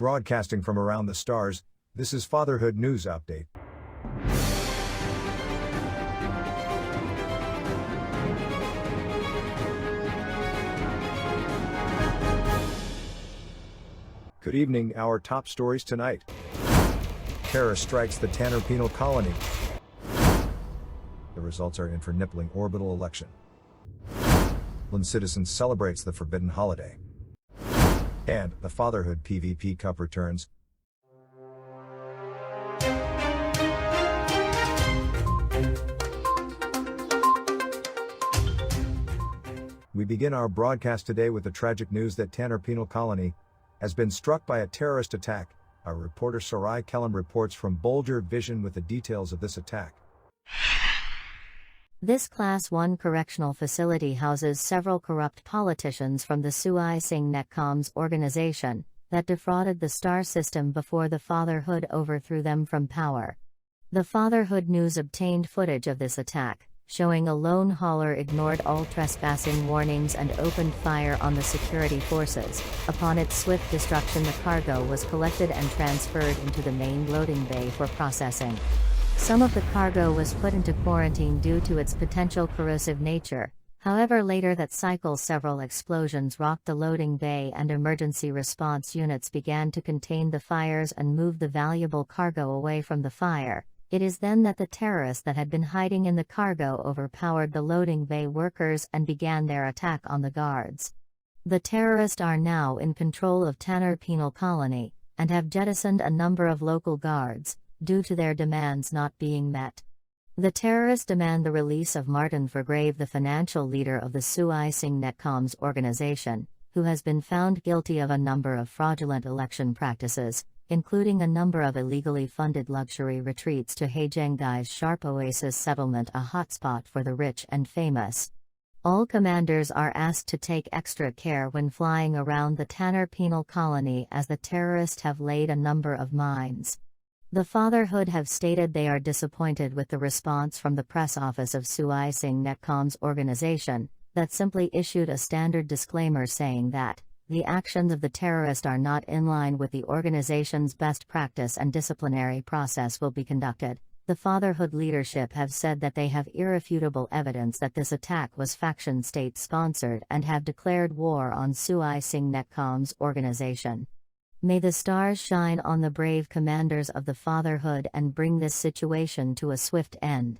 Broadcasting from around the stars, this is Fatherhood News Update. Good evening, our top stories tonight. Terror strikes the Tanner Penal colony. The results are in for Knipling Orbital Election. Hlin citizens celebrates the forbidden holiday. And the Fatherhood PvP Cup returns. We begin our broadcast today with the tragic news that Tanner Penal colony has been struck by a terrorist attack. Our reporter Sarai Kellam reports from Bolger Vision with the details of this attack. This Class 1 correctional facility houses several corrupt politicians from the Suai Singh Netcoms organization that defrauded the star system before the Fatherhood overthrew them from power. The Fatherhood News obtained footage of this attack, showing a lone hauler ignored all trespassing warnings and opened fire on the security forces. Upon its swift destruction, the cargo was collected and transferred into the main loading bay for processing. Some of the cargo was put into quarantine due to its potential corrosive nature. However, later that cycle several explosions rocked the loading bay and emergency response units began to contain the fires and move the valuable cargo away from the fire. It is then that the terrorists that had been hiding in the cargo overpowered the loading bay workers and began their attack on the guards. The terrorists are now in control of Tanner Penal colony, and have jettisoned a number of local guards, due to their demands not being met. The terrorists demand the release of Martin Vergrave, the financial leader of the Suai Singh Netcoms organization, who has been found guilty of a number of fraudulent election practices, including a number of illegally funded luxury retreats to Hajangai's Sharp Oasis settlement, a hotspot for the rich and famous. All commanders are asked to take extra care when flying around the Tanner Penal colony, as the terrorists have laid a number of mines. The Fatherhood have stated they are disappointed with the response from the press office of Suai Singh Netcoms organization, that simply issued a standard disclaimer saying that the actions of the terrorist are not in line with the organization's best practice and disciplinary process will be conducted. The Fatherhood leadership have said that they have irrefutable evidence that this attack was faction state sponsored and have declared war on Suai Singh Netcoms organization. May the stars shine on the brave commanders of the Fatherhood and bring this situation to a swift end.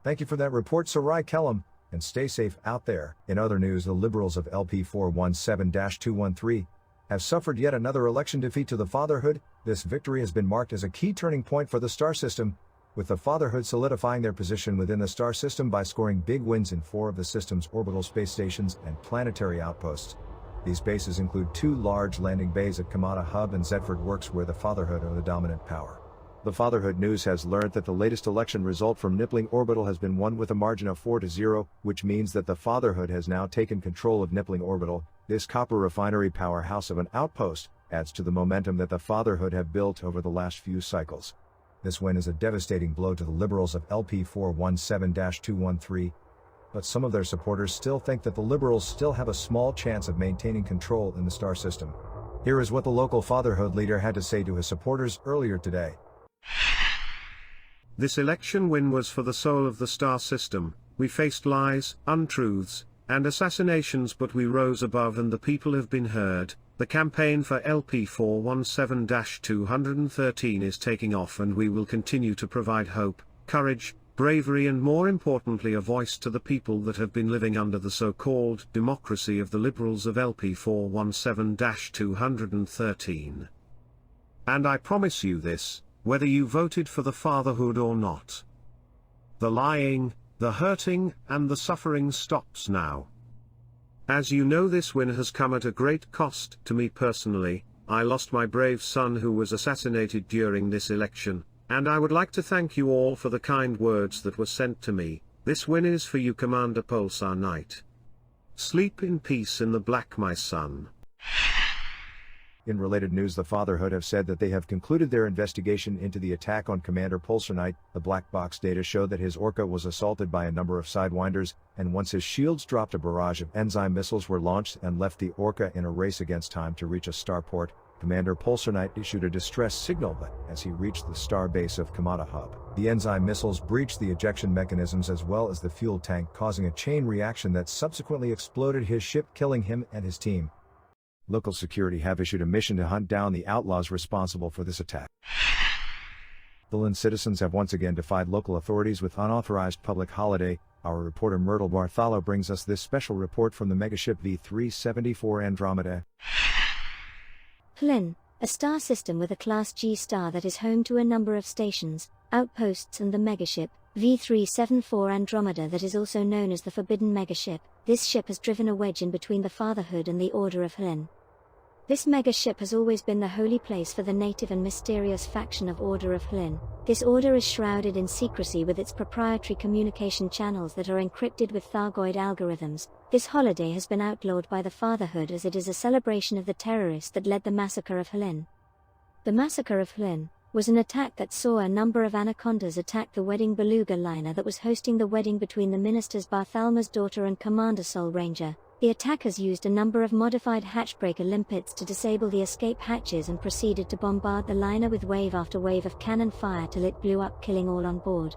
Thank you for that report, Sarai Kellam, and stay safe out there. In other news, the Liberals of LP 417-213 have suffered yet another election defeat to the Fatherhood. This victory has been marked as a key turning point for the star system, with the Fatherhood solidifying their position within the star system by scoring big wins in 4 of the system's orbital space stations and planetary outposts. These bases include 2 large landing bays at Kamata Hub and Zedford Works, where the Fatherhood are the dominant power. The Fatherhood News has learned that the latest election result from Knipling Orbital has been won with a margin of 4-0, which means that the Fatherhood has now taken control of Knipling Orbital. This copper refinery powerhouse of an outpost adds to the momentum that the Fatherhood have built over the last few cycles. This win is a devastating blow to the Liberals of LP 417-213. But some of their supporters still think that the Liberals still have a small chance of maintaining control in the star system. Here is what the local Fatherhood leader had to say to his supporters earlier today. This election win was for the soul of the star system. We faced lies, untruths, and assassinations, but we rose above and the people have been heard. The campaign for LP 417-213 is taking off, and we will continue to provide hope, courage, bravery, and more importantly a voice to the people that have been living under the so-called democracy of the Liberals of LP 417-213. And I promise you this, whether you voted for the Fatherhood or not. The lying, the hurting, and the suffering stops now. As you know, this win has come at a great cost to me personally. I lost my brave son who was assassinated during this election. And I would like to thank you all for the kind words that were sent to me. This win is for you, Commander Pulsar Knight. Sleep in peace in the black, my son. In related news, the Fatherhood have said that they have concluded their investigation into the attack on Commander Pulsar Knight. The black box data show that his Orca was assaulted by a number of Sidewinders, and once his shields dropped, a barrage of enzyme missiles were launched and left the Orca in a race against time to reach a starport. Commander Pulsar Knight issued a distress signal, but as he reached the star base of Kamada Hub, the enzyme missiles breached the ejection mechanisms as well as the fuel tank, causing a chain reaction that subsequently exploded his ship, killing him and his team. Local security have issued a mission to hunt down the outlaws responsible for this attack. The Hlin citizens have once again defied local authorities with unauthorized public holiday. Our reporter Myrtle Bartholow brings us this special report from the megaship V-374 Andromeda. Hlin, a star system with a Class G star that is home to a number of stations, outposts and the megaship V-374 Andromeda that is also known as the Forbidden Megaship. This ship has driven a wedge in between the Fatherhood and the Order of Hlin. This megaship has always been the holy place for the native and mysterious faction of Order of Hlin. This order is shrouded in secrecy with its proprietary communication channels that are encrypted with Thargoid algorithms. This holiday has been outlawed by the Fatherhood as it is a celebration of the terrorists that led the massacre of Hlin. The massacre of Hlin was an attack that saw a number of anacondas attack the wedding beluga liner that was hosting the wedding between the minister's Barthalma's daughter and Commander Sol Ranger. The attackers used a number of modified hatchbreaker limpets to disable the escape hatches and proceeded to bombard the liner with wave after wave of cannon fire till it blew up, killing all on board.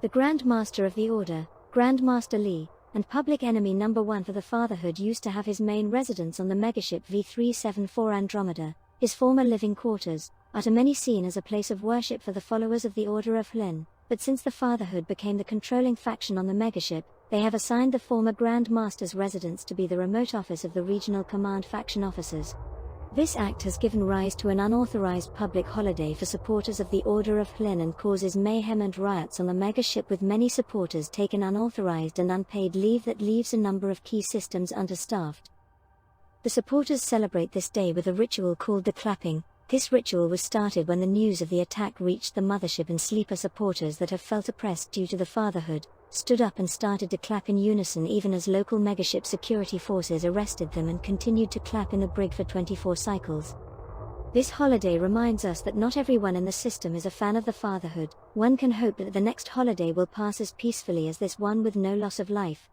The Grand Master of the Order, Grandmaster Lee, and public enemy number 1 for the Fatherhood used to have his main residence on the megaship V-374 Andromeda. His former living quarters are to many seen as a place of worship for the followers of the Order of Hlin, but since the Fatherhood became the controlling faction on the megaship, they have assigned the former Grand Master's residence to be the remote office of the regional command faction officers. This act has given rise to an unauthorized public holiday for supporters of the Order of Hlin and causes mayhem and riots on the megaship, with many supporters taking unauthorized and unpaid leave that leaves a number of key systems understaffed. The supporters celebrate this day with a ritual called the clapping. This ritual was started when the news of the attack reached the mothership, and sleeper supporters that have felt oppressed due to the Fatherhood stood up and started to clap in unison, even as local megaship security forces arrested them and continued to clap in the brig for 24 cycles. This holiday reminds us that not everyone in the system is a fan of the Fatherhood. One can hope that the next holiday will pass as peacefully as this one with no loss of life.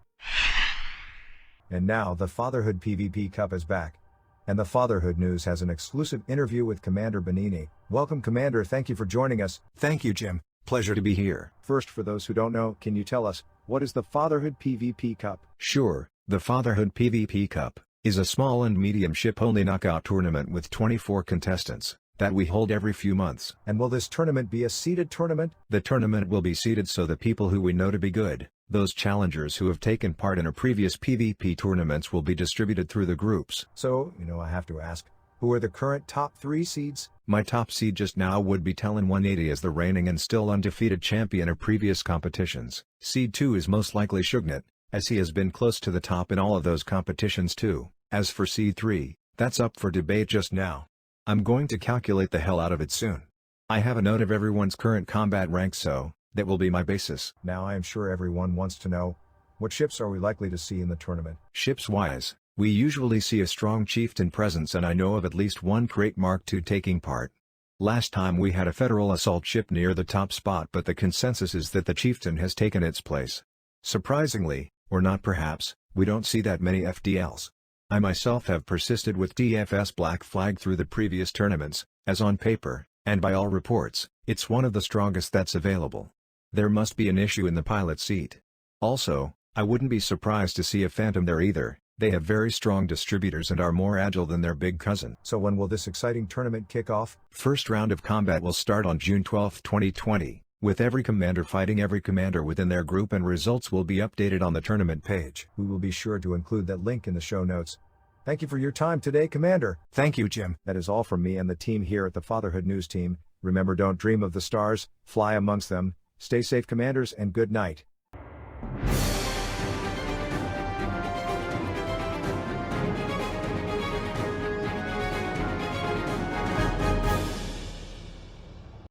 And now the Fatherhood PvP Cup is back. And the Fatherhood News has an exclusive interview with Commander Bernini. Welcome, Commander. Thank you for joining us. Thank you, Jim. Pleasure to be here. First, for those who don't know, can you tell us, what is the Fatherhood PvP Cup? Sure. The Fatherhood PvP Cup is a small and medium ship-only knockout tournament with 24 contestants that we hold every few months. And will this tournament be a seeded tournament? The tournament will be seeded so the people who we know to be good, those challengers who have taken part in our previous PvP tournaments, will be distributed through the groups. So, I have to ask, who are the current top 3 seeds? My top seed just now would be Hlin 180 as the reigning and still undefeated champion of previous competitions. Seed 2 is most likely Shugnet, as he has been close to the top in all of those competitions too. As for Seed 3, that's up for debate just now. I'm going to calculate the hell out of it soon. I have a note of everyone's current combat rank, so that will be my basis. Now I am sure everyone wants to know, what ships are we likely to see in the tournament? Ships-wise, we usually see a strong chieftain presence, and I know of at least one Crate Mark II taking part. Last time we had a Federal assault ship near the top spot, but the consensus is that the chieftain has taken its place. Surprisingly, or not perhaps, we don't see that many FDLs. I myself have persisted with DFS Black Flag through the previous tournaments, as on paper, and by all reports, it's one of the strongest that's available. There must be an issue in the pilot seat. Also, I wouldn't be surprised to see a Phantom there either. They have very strong distributors and are more agile than their big cousin. So when will this exciting tournament kick off? First round of combat will start on June 12, 2020, with every commander fighting every commander within their group, and results will be updated on the tournament page. We will be sure to include that link in the show notes. Thank you for your time today, Commander. Thank you, Jim. That is all from me and the team here at the Fatherhood News Team. Remember, don't dream of the stars, fly amongst them. Stay safe, Commanders, and good night.